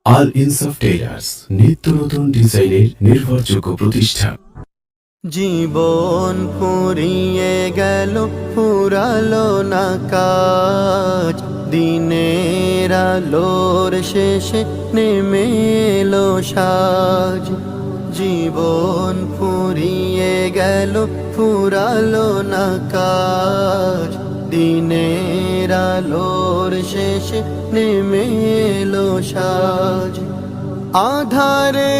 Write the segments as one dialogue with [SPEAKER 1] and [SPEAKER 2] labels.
[SPEAKER 1] আল ইনসাফ টেইলার্স, নিত্য নতুন ডিজাইনের নির্ভরযোগ্য প্রতিষ্ঠান।
[SPEAKER 2] জীবন ফুরিয়ে গেল, ফুরালো না কাজ, দিনের আলোর শেষে নেমে এলো সাজ। জীবন ফুরিয়ে গেল, ফুরালো না কাজ, দিনের আলোর শেষে নেমে এলো সাজ। আধারে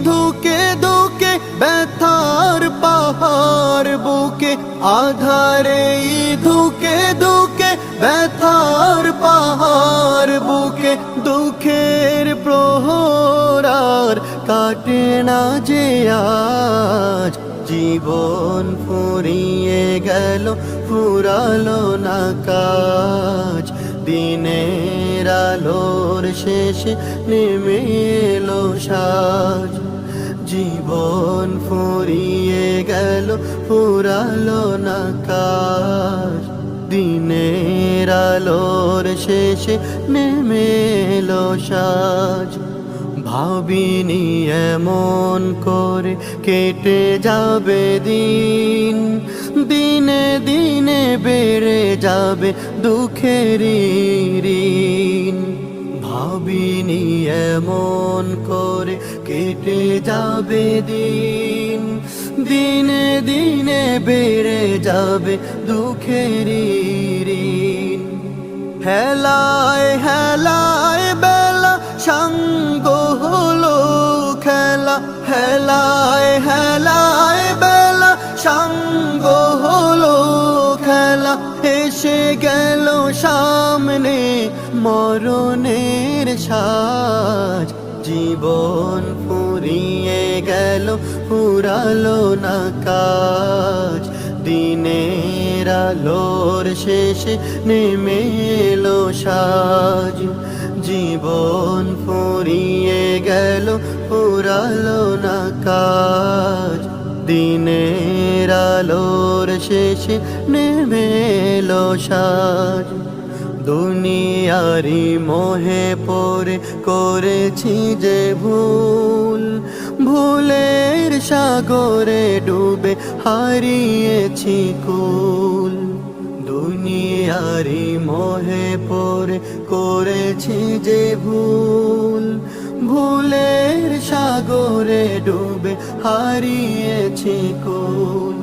[SPEAKER 2] ধুকে ধুকে ব্যথার পাহাড় বুকে, আধারে ধুকে ধুকে ব্যথার পাহাড় বুকে, দুঃখের প্রহরার কাটে না যে আজ। জীবন ফুরিয়ে গেল, ফুরালো না কাজ, দিনের আলোর শেষে নেমে এলো সাজ। জীবন ফুরিয়ে গেল, ফুরালো না কাজ, দিনের আলোর শেষে নেমে এলো সাজ। ভাবিনি এমন করে কেটে যাবে দিন, দিনে দিনে বেড়ে যাবে দুঃখের ঋণ। ভাবিনি এমন করে কেটে যাবে দিন, দিনে দিনে বেড়ে যাবে দুঃখের ঋণ। হেলায় হেলায় বেলা সঙ্গ হলো খেলা, হেলায় হেলায় বেলা সঙ্গ হলো খেলা। এসে গেল সামনে মরণের সাজ। জীবন ফুরিয়ে গেল, ফুরালো না কাজ, দিনের আলোর শেষে নেমে এলো সাজ। জীবন ফুরিয়ে গেল, ফুরালো না কাজ, দিনের আলোর শেষে নেমে এলো সাজ। দুনিয়ারি মোহে পড়ে করেছি যে ভুল, ভুলের সাগরে ডুবে হারিয়েছি কুল। দুনিয়ারি মোহে পড়ে করেছি যে ভুল, ভুলের সাগরে ডুবে হারিয়েছি কুল।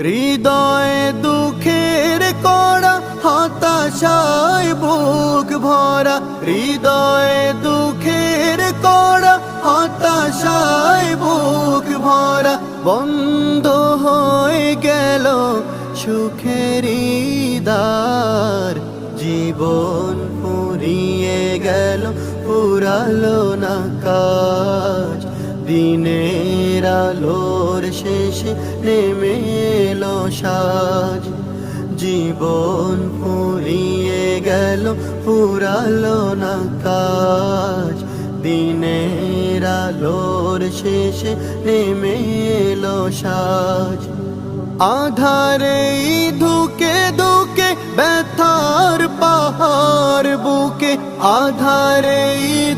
[SPEAKER 2] হৃদয়ে দুঃখের কড়া, হতাশায় বুক ভরা, হৃদয়ে দুঃখের কড়া, হতাশায় বুক ভরা। বন্ধ হয়ে গেল সুখের দ্বার। জীবন ফুরিয়ে গেল, ফুরালো না কাজ, দিনের আলোর শেষে নেমে এলো সাজ। জীবন ফুরিয়ে গেল, ফুরালো না কাজ, দিনের আলোর শেষে নেমে এলো সাজ। আধারে ধুকে ধুকে ব্যথার পাহাড় বুকে, আধারে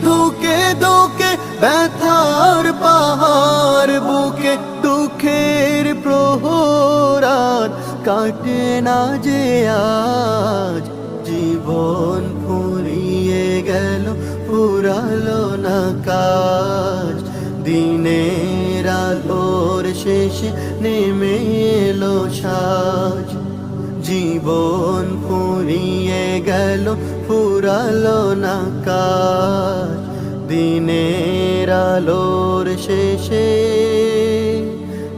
[SPEAKER 2] ধুকে ধুকে ব্যথার পাহাড় বুকে, দুঃখের প্রহরার কাটে না যে আজ। জীবন ফুরিয়ে গেল, ফুরালো না কাজ, দিনের আলোর শেষে নেমে এলো সাজ। জীবন ফুরিয়ে গেল, ফুরালো না কাজ, দিনের আলোর শেষে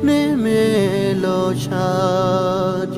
[SPEAKER 2] নেমে এলো সাজ।